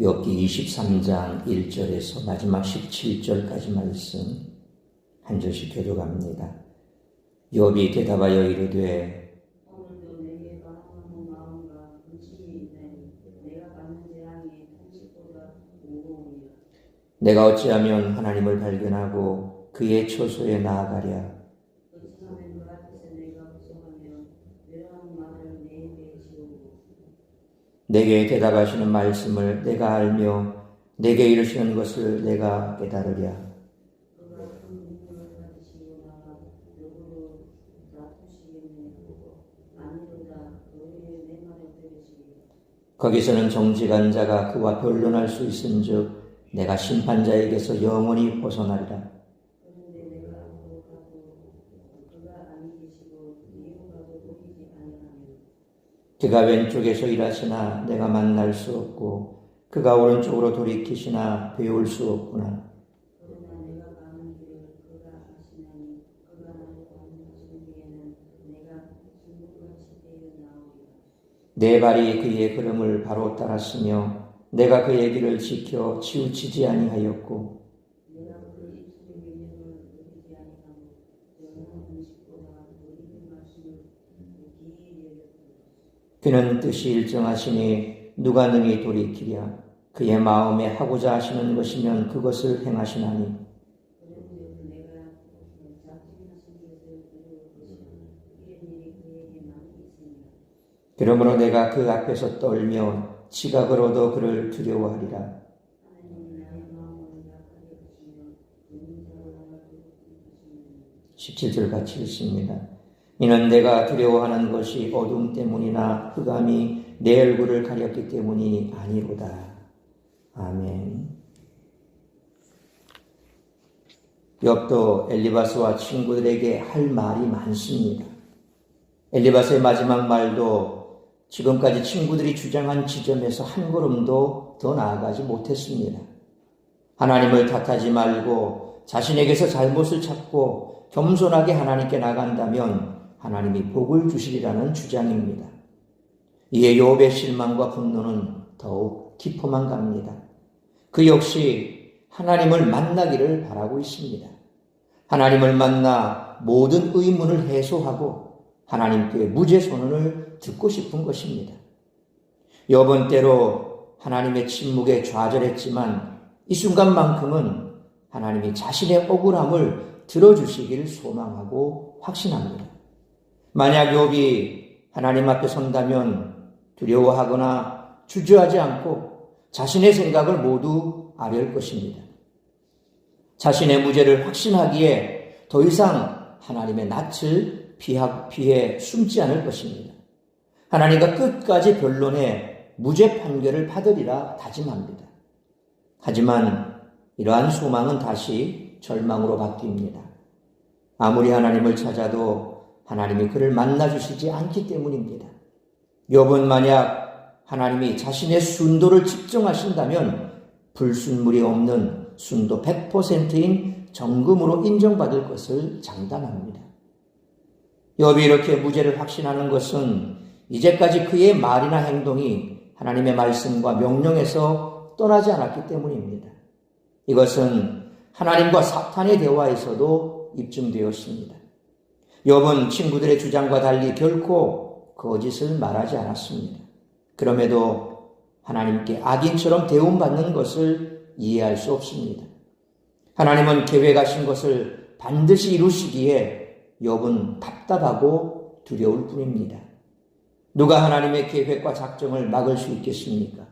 욥기 23장 1절에서 마지막 17절까지 말씀 한 절씩 교독합니다. 욥이 대답하여 이르되 오늘도 내게 바라는 마음과 근심이 있나니 내가 받는 재앙이 탄식보다 무거우니라. 내가 어찌하면 하나님을 발견하고 그의 처소에 나아가랴. 어찌하면 그 앞에서 내가 부정하며 외로운 말을 내게 지우고 내게 대답하시는 말씀을 내가 알며 내게 이르시는 것을 내가 깨달으랴. 그가 큰 눈물을 가지시고 나가 누구로 놔두시겠느냐. 아니로다 너희의 내 말에 들으시리라. 거기서는 정직한 자가 그와 변론할 수 있은즉 내가 심판자에게서 영원히 벗어나리라. 그런데 내가 앞으로 가도 그가 아니 계시고 뒤로 가도 보이지 아니하며 그가 왼쪽에서 일하시나 내가 만날 수 없고 그가 오른쪽으로 돌이키시나 배울 수 없구나. 그러나 내가 가는 길을 그가 아시나니 그가 나를 관하시는 뒤에는 내가 진국같이 되어 나오리라. 내 발이 그의 걸음을 바로 따랐으며 내가 그의 길을 지켜 치우치지 아니하였고 내가 그 입술의 명령을 어기지 아니하고 영원한 음식보다 너희의 말씀을 귀히 여겼도다. 그는 뜻이 일정하시니 누가 능히 돌이키랴. 그의 마음에 하고자 하시는 것이면 그것을 행하시나니 그런즉 내가 작정하신 것을 이루어 보시면 이런 일이 그에게 많이 있으니라. 그러므로 내가 그 앞에서 떨며 지각으로도 그를 두려워하리라. 하나님이 나의 마음을 약하게 하시며 있는 자로 나를 두렵게 하시느니 17절 같이 읽습니다. 이는 내가 두려워하는 것이 어둠 때문이나 흑암이 내 얼굴을 가렸기 때문이 아니로다. 아멘. 욥도 엘리바스와 친구들에게 할 말이 많습니다. 엘리바스의 마지막 말도 지금까지 친구들이 주장한 지점에서 한 걸음도 더 나아가지 못했습니다. 하나님을 탓하지 말고 자신에게서 잘못을 찾고 겸손하게 하나님께 나간다면 하나님이 복을 주시리라는 주장입니다. 이에 욥의 실망과 분노는 더욱 깊어만 갑니다. 그 역시 하나님을 만나기를 바라고 있습니다. 하나님을 만나 모든 의문을 해소하고 하나님께 무죄 선언을 듣고 싶은 것입니다. 욥은 때로 하나님의 침묵에 좌절했지만 이 순간만큼은 하나님이 자신의 억울함을 들어주시기를 소망하고 확신합니다. 만약 욥이 하나님 앞에 선다면 두려워하거나 주저하지 않고 자신의 생각을 모두 아뢰을 것입니다. 자신의 무죄를 확신하기에 더 이상 하나님의 낯을 피해 숨지 않을 것입니다. 하나님과 끝까지 변론해 무죄 판결을 받으리라 다짐합니다. 하지만 이러한 소망은 다시 절망으로 바뀝니다. 아무리 하나님을 찾아도 하나님이 그를 만나주시지 않기 때문입니다. 욥은 만약 하나님이 자신의 순도를 측정하신다면 불순물이 없는 순도 100%인 정금으로 인정받을 것을 장담합니다. 욥이 이렇게 무죄를 확신하는 것은 이제까지 그의 말이나 행동이 하나님의 말씀과 명령에서 떠나지 않았기 때문입니다. 이것은 하나님과 사탄의 대화에서도 입증되었습니다. 욥은 친구들의 주장과 달리 결코 거짓을 말하지 않았습니다. 그럼에도 하나님께 악인처럼 대우받는 것을 이해할 수 없습니다. 하나님은 계획하신 것을 반드시 이루시기에 욥은 답답하고 두려울 뿐입니다. 누가 하나님의 계획과 작정을 막을 수 있겠습니까?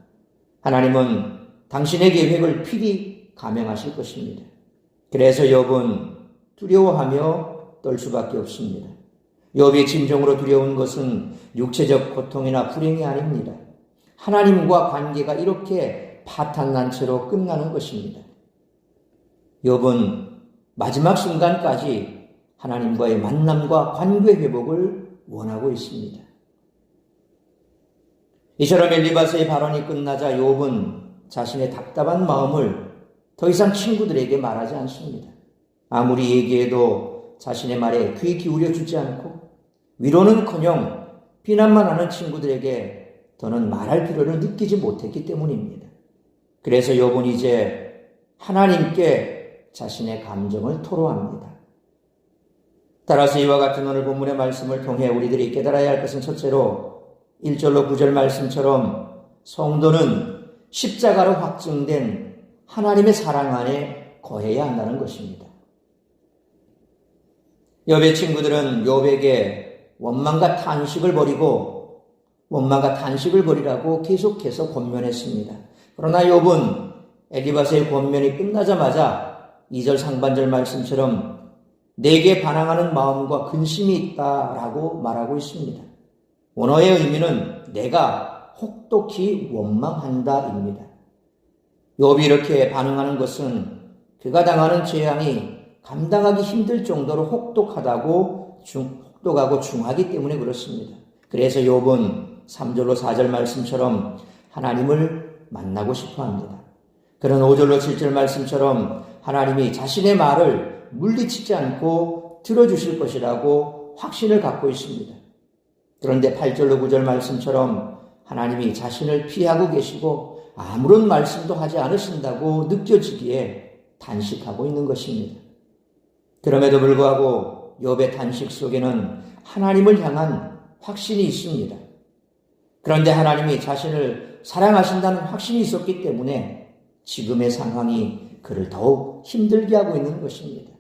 하나님은 당신의 계획을 필히 감행하실 것입니다. 그래서 욥은 두려워하며 떨 수밖에 없습니다. 욥의 진정으로 두려운 것은 육체적 고통이나 불행이 아닙니다. 하나님과 관계가 이렇게 파탄난 채로 끝나는 것입니다. 욥은 마지막 순간까지 하나님과의 만남과 관계 회복을 원하고 있습니다. 이처럼 엘리바스의 발언이 끝나자 욥은 자신의 답답한 마음을 더 이상 친구들에게 말하지 않습니다. 아무리 얘기해도 자신의 말에 귀 기울여 주지 않고 위로는커녕 비난만 하는 친구들에게 더는 말할 필요를 느끼지 못했기 때문입니다. 그래서 욥은 이제 하나님께 자신의 감정을 토로합니다. 따라서 이와 같은 오늘 본문의 말씀을 통해 우리들이 깨달아야 할 것은 첫째로 1절로 9절 말씀처럼 성도는 십자가로 확증된 하나님의 사랑 안에 거해야 한다는 것입니다. 욥의 친구들은 욥에게 원망과 탄식을 버리라고 계속해서 권면했습니다. 그러나 욥은 엘리바스의 권면이 끝나자마자 2절 상반절 말씀처럼 내게 반항하는 마음과 근심이 있다라고 말하고 있습니다. 원어의 의미는 내가 혹독히 원망한다입니다. 욥이 이렇게 반응하는 것은 그가 당하는 재앙이 감당하기 힘들 정도로 혹독하고 중하기 때문에 그렇습니다. 그래서 욥은 3절로 4절 말씀처럼 하나님을 만나고 싶어 합니다. 그런 5절로 7절 말씀처럼 하나님이 자신의 말을 물리치지 않고 들어주실 것이라고 확신을 갖고 있습니다. 그런데 8절로 9절 말씀처럼 하나님이 자신을 피하고 계시고 아무런 말씀도 하지 않으신다고 느껴지기에 단식하고 있는 것입니다. 그럼에도 불구하고 욥의 단식 속에는 하나님을 향한 확신이 있습니다. 그런데 하나님이 자신을 사랑하신다는 확신이 있었기 때문에 지금의 상황이 그를 더욱 힘들게 하고 있는 것입니다.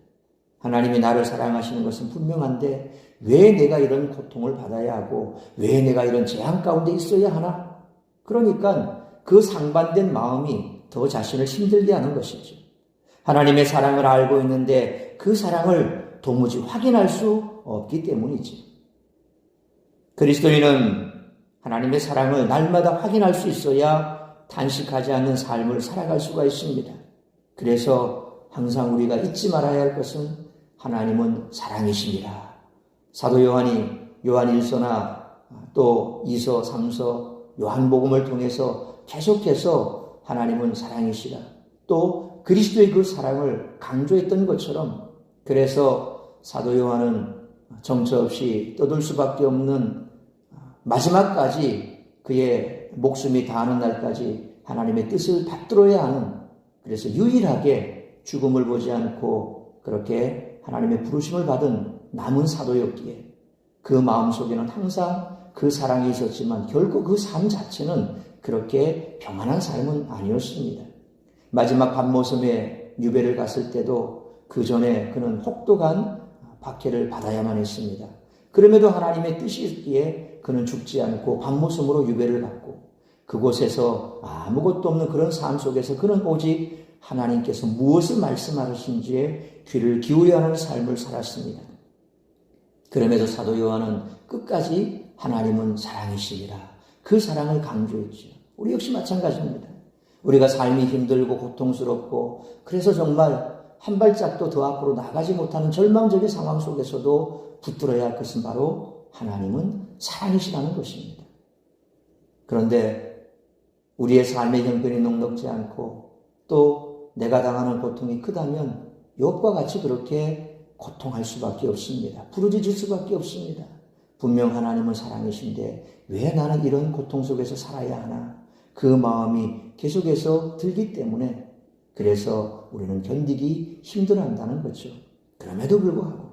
하나님이 나를 사랑하시는 것은 분명한데 왜 내가 이런 고통을 받아야 하고 왜 내가 이런 재앙 가운데 있어야 하나? 그러니까 그 상반된 마음이 더 자신을 힘들게 하는 것이죠. 하나님의 사랑을 알고 있는데 그 사랑을 도무지 확인할 수 없기 때문이죠. 그리스도인은 하나님의 사랑을 날마다 확인할 수 있어야 단식하지 않는 삶을 살아갈 수가 있습니다. 그래서 항상 우리가 잊지 말아야 할 것은 하나님은 사랑이십니다. 사도 요한이 요한 1서나 또 2서, 3서, 요한복음을 통해서 계속해서 하나님은 사랑이시라. 또 그리스도의 그 사랑을 강조했던 것처럼 그래서 사도 요한은 정처 없이 떠들 수밖에 없는 마지막까지 그의 목숨이 다하는 날까지 하나님의 뜻을 받들어야 하는 그래서 유일하게 죽음을 보지 않고 그렇게 하나님의 부르심을 받은 남은 사도였기에 그 마음속에는 항상 그 사랑이 있었지만 결코 그 삶 자체는 그렇게 평안한 삶은 아니었습니다. 마지막 밤모섬에 유배를 갔을 때도 그 전에 그는 혹독한 박해를 받아야만 했습니다. 그럼에도 하나님의 뜻이 있기에 그는 죽지 않고 밤모섬으로 유배를 받고 그곳에서 아무것도 없는 그런 삶 속에서 그는 오직 하나님께서 무엇을 말씀하신지에 귀를 기울여야 하는 삶을 살았습니다. 그럼에도 사도 요한은 끝까지 하나님은 사랑이시니라. 그 사랑을 강조했죠. 우리 역시 마찬가지입니다. 우리가 삶이 힘들고 고통스럽고 그래서 정말 한 발짝도 더 앞으로 나가지 못하는 절망적인 상황 속에서도 붙들어야 할 것은 바로 하나님은 사랑이시라는 것입니다. 그런데 우리의 삶의 형편이 녹록지 않고 또 내가 당하는 고통이 크다면 욥과 같이 그렇게 고통할 수밖에 없습니다. 부르짖을 수밖에 없습니다. 분명 하나님은 사랑이신데 왜 나는 이런 고통 속에서 살아야 하나? 그 마음이 계속해서 들기 때문에 그래서 우리는 견디기 힘들어한다는 거죠. 그럼에도 불구하고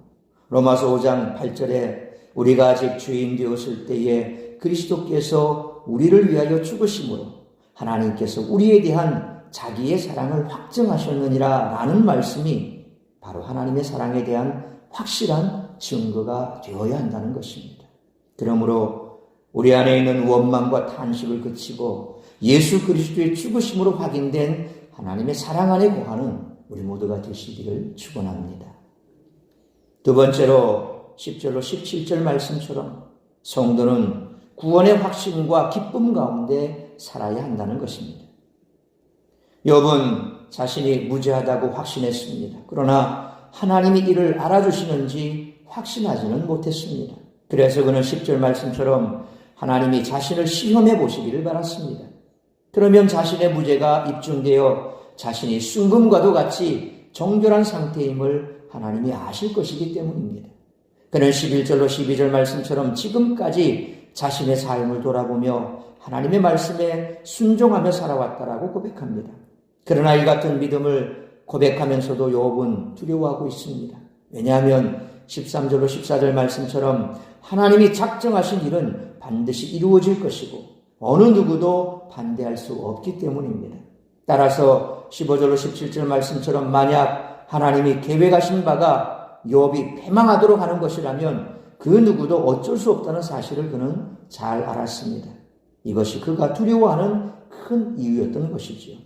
로마서 5장 8절에 우리가 아직 죄인 되었을 때에 그리스도께서 우리를 위하여 죽으심으로 하나님께서 우리에 대한 자기의 사랑을 확증하셨느니라 라는 말씀이 바로 하나님의 사랑에 대한 확실한 증거가 되어야 한다는 것입니다. 그러므로 우리 안에 있는 원망과 탄식을 그치고 예수 그리스도의 죽으심으로 확인된 하나님의 사랑 안에 거하는 우리 모두가 되시기를 축원합니다. 두 번째로 10절로 17절 말씀처럼 성도는 구원의 확신과 기쁨 가운데 살아야 한다는 것입니다. 욥은 자신이 무죄하다고 확신했습니다. 그러나 하나님이 이를 알아주시는지 확신하지는 못했습니다. 그래서 그는 10절 말씀처럼 하나님이 자신을 시험해 보시기를 바랐습니다. 그러면 자신의 무죄가 입증되어 자신이 순금과도 같이 정결한 상태임을 하나님이 아실 것이기 때문입니다. 그는 11절로 12절 말씀처럼 지금까지 자신의 삶을 돌아보며 하나님의 말씀에 순종하며 살아왔다라고 고백합니다. 그러나 이 같은 믿음을 고백하면서도 욥은 두려워하고 있습니다. 왜냐하면 13절로 14절 말씀처럼 하나님이 작정하신 일은 반드시 이루어질 것이고 어느 누구도 반대할 수 없기 때문입니다. 따라서 15절로 17절 말씀처럼 만약 하나님이 계획하신 바가 욥이 패망하도록 하는 것이라면 그 누구도 어쩔 수 없다는 사실을 그는 잘 알았습니다. 이것이 그가 두려워하는 큰 이유였던 것이지요.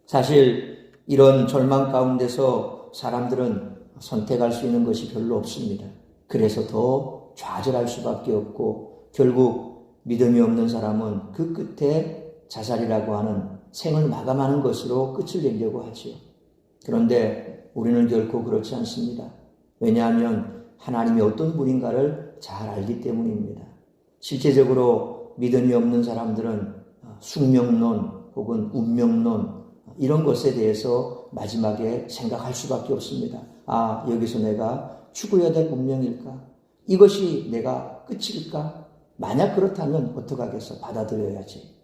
사실 이런 절망 가운데서 사람들은 선택할 수 있는 것이 별로 없습니다. 그래서 더 좌절할 수밖에 없고 결국 믿음이 없는 사람은 그 끝에 자살이라고 하는 생을 마감하는 것으로 끝을 내려고 하지요. 그런데 우리는 결코 그렇지 않습니다. 왜냐하면 하나님이 어떤 분인가를 잘 알기 때문입니다. 실제적으로 믿음이 없는 사람들은 숙명론 혹은 운명론 이런 것에 대해서 마지막에 생각할 수밖에 없습니다. 아, 여기서 내가 죽어야 될 운명일까? 이것이 내가 끝일까? 만약 그렇다면 어떡하겠어? 받아들여야지.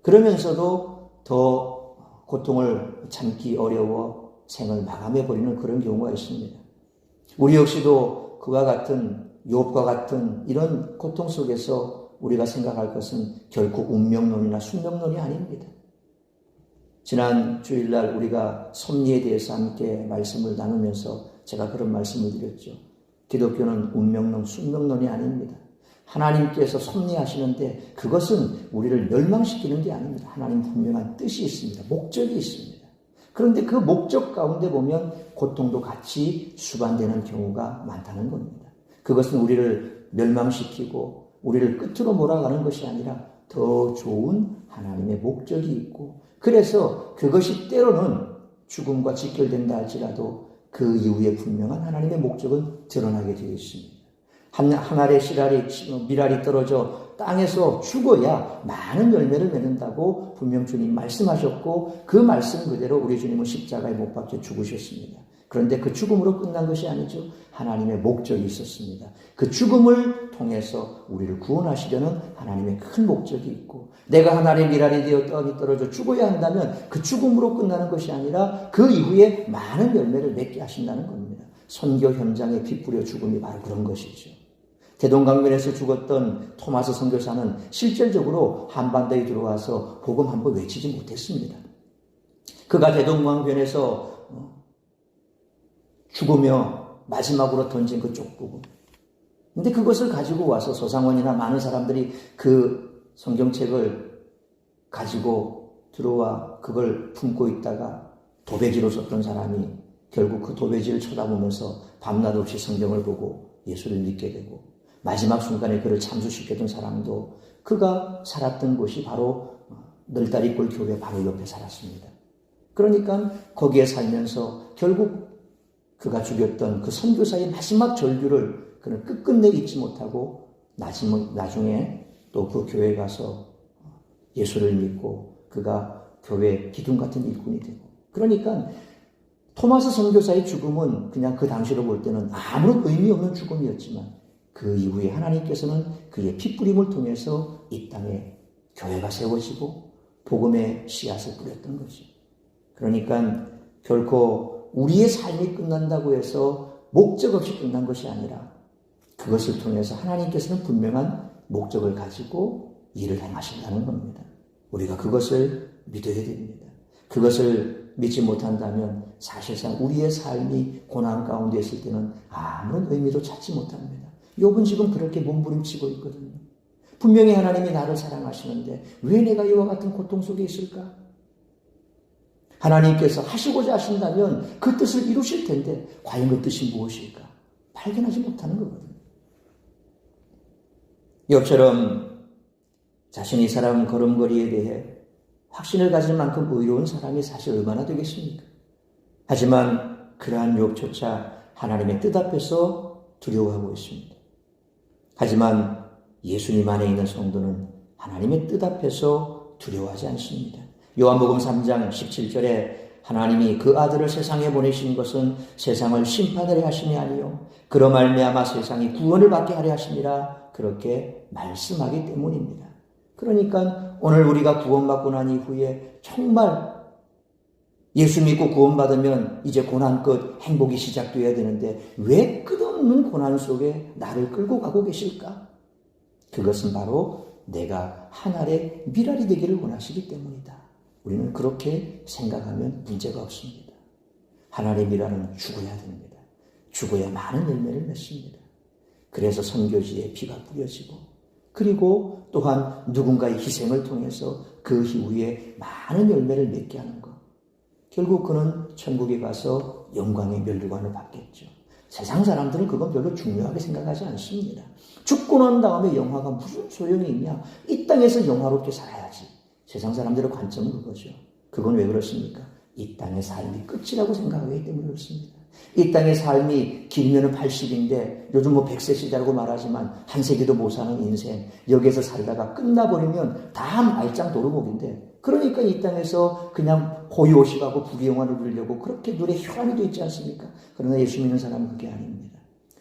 그러면서도 더 고통을 참기 어려워 생을 마감해버리는 그런 경우가 있습니다. 우리 역시도 그와 같은 욥과 같은 이런 고통 속에서 우리가 생각할 것은 결코 운명론이나 숙명론이 아닙니다. 지난 주일날 우리가 섭리에 대해서 함께 말씀을 나누면서 제가 그런 말씀을 드렸죠. 기독교는 운명론, 숙명론이 아닙니다. 하나님께서 섭리하시는데 그것은 우리를 멸망시키는 게 아닙니다. 하나님 분명한 뜻이 있습니다. 목적이 있습니다. 그런데 그 목적 가운데 보면 고통도 같이 수반되는 경우가 많다는 겁니다. 그것은 우리를 멸망시키고 우리를 끝으로 몰아가는 것이 아니라 더 좋은 하나님의 목적이 있고 그래서 그것이 때로는 죽음과 직결된다 할지라도 그 이후에 분명한 하나님의 목적은 드러나게 되어 있습니다. 한 알의 밀알이 떨어져 땅에서 죽어야 많은 열매를 맺는다고 분명 주님 말씀하셨고 그 말씀 그대로 우리 주님은 십자가에 못 박혀 죽으셨습니다. 그런데 그 죽음으로 끝난 것이 아니죠. 하나님의 목적이 있었습니다. 그 죽음을 통해서 우리를 구원하시려는 하나님의 큰 목적이 있고 내가 한 알의 밀알이 되어 떡이 떨어져 죽어야 한다면 그 죽음으로 끝나는 것이 아니라 그 이후에 많은 열매를 맺게 하신다는 겁니다. 선교 현장에 피 뿌려 죽음이 바로 그런 것이죠. 대동강변에서 죽었던 토마스 선교사는 실질적으로 한반도에 들어와서 복음 한 번 외치지 못했습니다. 그가 대동강변에서 죽으며 마지막으로 던진 그 쪽부분. 근데 그것을 가지고 와서 소상원이나 많은 사람들이 그 성경책을 가지고 들어와 그걸 품고 있다가 도배지로 썼던 사람이 결국 그 도배지를 쳐다보면서 밤낮 없이 성경을 보고 예수를 믿게 되고 마지막 순간에 그를 참수시켰던 사람도 그가 살았던 곳이 바로 널다리골 교회 바로 옆에 살았습니다. 그러니까 거기에 살면서 결국 그가 죽였던 그 선교사의 마지막 절규를 그는 끝끝내 잊지 못하고 나중에 또 그 교회에 가서 예수를 믿고 그가 교회 기둥 같은 일꾼이 되고 그러니까 토마스 선교사의 죽음은 그냥 그 당시로 볼 때는 아무런 의미 없는 죽음이었지만 그 이후에 하나님께서는 그의 피뿌림을 통해서 이 땅에 교회가 세워지고 복음의 씨앗을 뿌렸던 거죠. 그러니까 결코 우리의 삶이 끝난다고 해서 목적 없이 끝난 것이 아니라 그것을 통해서 하나님께서는 분명한 목적을 가지고 일을 행하신다는 겁니다. 우리가 그것을 믿어야 됩니다. 그것을 믿지 못한다면 사실상 우리의 삶이 고난 가운데 있을 때는 아무런 의미도 찾지 못합니다. 욥은 지금 그렇게 몸부림치고 있거든요. 분명히 하나님이 나를 사랑하시는데 왜 내가 이와 같은 고통 속에 있을까? 하나님께서 하시고자 하신다면 그 뜻을 이루실 텐데 과연 그 뜻이 무엇일까? 발견하지 못하는 거거든요. 욥처럼 자신이 살아온 걸음걸이에 대해 확신을 가질 만큼 의로운 사람이 사실 얼마나 되겠습니까? 하지만 그러한 욥조차 하나님의 뜻 앞에서 두려워하고 있습니다. 하지만 예수님 안에 있는 성도는 하나님의 뜻 앞에서 두려워하지 않습니다. 요한복음 3장 17절에 하나님이 그 아들을 세상에 보내신 것은 세상을 심판하려 하심이 아니요 그로 말미암아 세상이 구원을 받게 하려 하심이라 그렇게 말씀하기 때문입니다. 그러니까 오늘 우리가 구원받고 난 이후에 정말 예수 믿고 구원받으면 이제 고난 끝 행복이 시작되어야 되는데 왜 끝없는 고난 속에 나를 끌고 가고 계실까? 그것은 바로 내가 하늘의 미랄이 되기를 원하시기 때문이다. 우리는 그렇게 생각하면 문제가 없습니다. 하늘의 미랄은 죽어야 됩니다. 죽어야 많은 열매를 맺습니다. 그래서 선교지에 피가 뿌려지고 그리고 또한 누군가의 희생을 통해서 그 이후에 많은 열매를 맺게 하는 것. 결국 그는 천국에 가서 영광의 면류관을 받겠죠. 세상 사람들은 그건 별로 중요하게 생각하지 않습니다. 죽고 난 다음에 영화가 무슨 소용이 있냐? 이 땅에서 영화롭게 살아야지. 세상 사람들의 관점은 그거죠. 그건 왜 그렇습니까? 이 땅의 삶이 끝이라고 생각하기 때문에 그렇습니다. 이 땅의 삶이 길면은 80인데 요즘 100세 시대라고 말하지만 한 세기도 못 사는 인생 여기에서 살다가 끝나버리면 다 말짱 도루묵인데 그러니까 이 땅에서 그냥 고요식하고 부귀영화를 누리려고 그렇게 눈에 혈안이 돼 있지 않습니까? 그러나 예수 믿는 사람은 그게 아닙니다.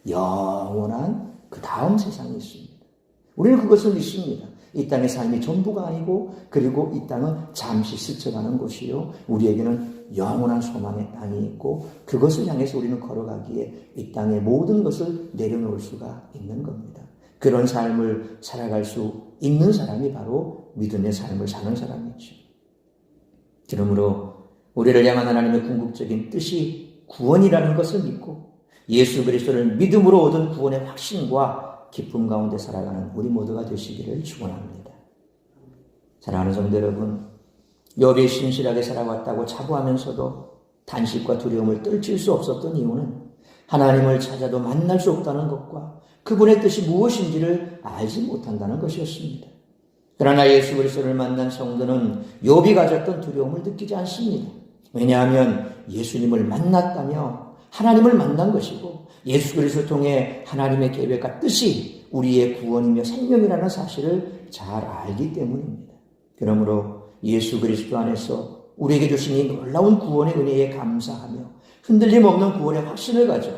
영원한 그 다음 세상이 있습니다. 우리는 그것을 믿습니다. 이 땅의 삶이 전부가 아니고 그리고 이 땅은 잠시 스쳐가는 곳이요. 우리에게는 영원한 소망의 땅이 있고 그것을 향해서 우리는 걸어가기에 이 땅의 모든 것을 내려놓을 수가 있는 겁니다. 그런 삶을 살아갈 수 있는 사람이 바로 믿음의 삶을 사는 사람이죠. 그러므로 우리를 향한 하나님의 궁극적인 뜻이 구원이라는 것을 믿고 예수 그리스도를 믿음으로 얻은 구원의 확신과 기쁨 가운데 살아가는 우리 모두가 되시기를 축원합니다. 사랑하는 성도 여러분, 욥이 신실하게 살아왔다고 자부하면서도 단식과 두려움을 떨칠 수 없었던 이유는 하나님을 찾아도 만날 수 없다는 것과 그분의 뜻이 무엇인지를 알지 못한다는 것이었습니다. 그러나 예수 그리스도를 만난 성도는 욥이 가졌던 두려움을 느끼지 않습니다. 왜냐하면 예수님을 만났다며 하나님을 만난 것이고 예수 그리스도를 통해 하나님의 계획과 뜻이 우리의 구원이며 생명이라는 사실을 잘 알기 때문입니다. 그러므로 예수 그리스도 안에서 우리에게 주신 이 놀라운 구원의 은혜에 감사하며 흔들림 없는 구원의 확신을 가지고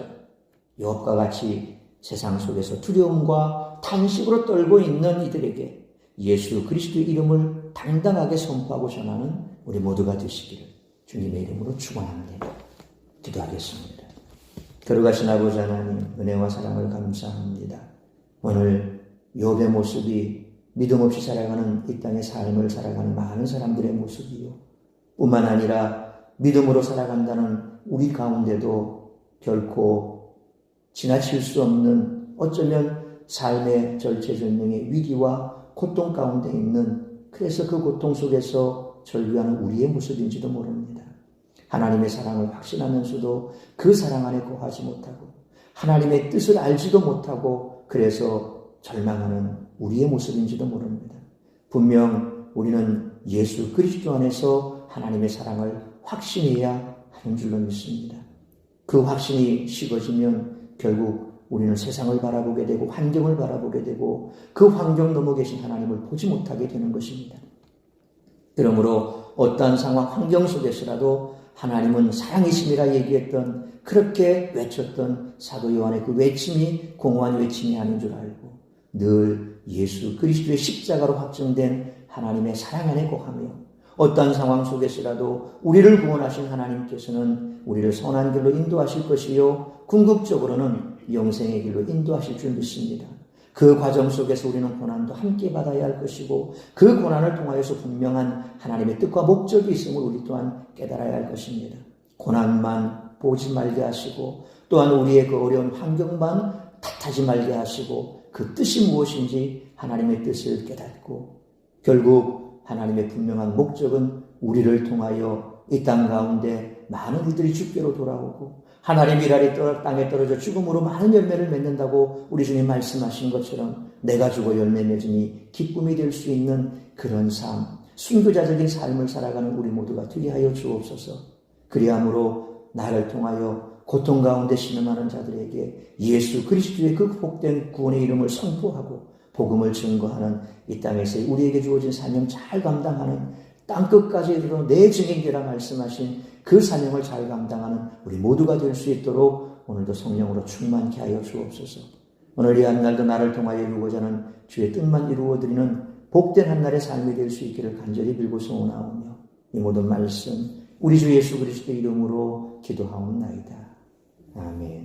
욥과 같이 세상 속에서 두려움과 탄식으로 떨고 있는 이들에게 예수 그리스도의 이름을 당당하게 선포하고 전하는 우리 모두가 되시기를 주님의 이름으로 축원합니다. 기도하겠습니다. 걸어가신 아버지 하나님 은혜와 사랑을 감사합니다. 오늘 욥의 모습이 믿음 없이 살아가는 이 땅의 삶을 살아가는 많은 사람들의 모습이요. 뿐만 아니라 믿음으로 살아간다는 우리 가운데도 결코 지나칠 수 없는 어쩌면 삶의 절체절명의 위기와 고통 가운데 있는 그래서 그 고통 속에서 절규하는 우리의 모습인지도 모릅니다. 하나님의 사랑을 확신하면서도 그 사랑 안에 거하지 못하고 하나님의 뜻을 알지도 못하고 그래서 절망하는 우리의 모습인지도 모릅니다. 분명 우리는 예수 그리스도 안에서 하나님의 사랑을 확신해야 하는 줄로 믿습니다. 그 확신이 식어지면 결국 우리는 세상을 바라보게 되고 환경을 바라보게 되고 그 환경 넘어 계신 하나님을 보지 못하게 되는 것입니다. 그러므로 어떠한 상황 환경 속에서라도 하나님은 사랑이심이라 얘기했던 그렇게 외쳤던 사도 요한의 그 외침이 공허한 외침이 아닌 줄 알고 늘 예수 그리스도의 십자가로 확정된 하나님의 사랑 안에 거하며 어떠한 상황 속에서라도 우리를 구원하신 하나님께서는 우리를 선한 길로 인도하실 것이요 궁극적으로는 영생의 길로 인도하실 줄 믿습니다. 그 과정 속에서 우리는 고난도 함께 받아야 할 것이고 그 고난을 통하여서 분명한 하나님의 뜻과 목적이 있음을 우리 또한 깨달아야 할 것입니다. 고난만 보지 말게 하시고 또한 우리의 그 어려운 환경만 탓하지 말게 하시고 그 뜻이 무엇인지 하나님의 뜻을 깨닫고 결국 하나님의 분명한 목적은 우리를 통하여 이 땅 가운데 많은 이들이 주께로 돌아오고 하나님의 미랄이 땅에 떨어져 죽음으로 많은 열매를 맺는다고 우리 주님 말씀하신 것처럼 내가 죽어 열매 맺으니 기쁨이 될 수 있는 그런 삶, 순교자적인 삶을 살아가는 우리 모두가 되게 하여 주옵소서. 그리함으로 나를 통하여 고통 가운데 신음하는 자들에게 예수 그리스도의 그 복된 구원의 이름을 선포하고 복음을 증거하는 이 땅에서 우리에게 주어진 사명 잘 감당하는 땅끝까지 이르러 내 증인되라 말씀하신 그 사명을 잘 감당하는 우리 모두가 될 수 있도록 오늘도 성령으로 충만케 하여 주옵소서. 오늘 이 한 날도 나를 통하여 이루고자 하는 주의 뜻만 이루어드리는 복된 한날의 삶이 될 수 있기를 간절히 빌고 소원하오며 이 모든 말씀 우리 주 예수 그리스도 이름으로 기도하옵나이다. 아멘.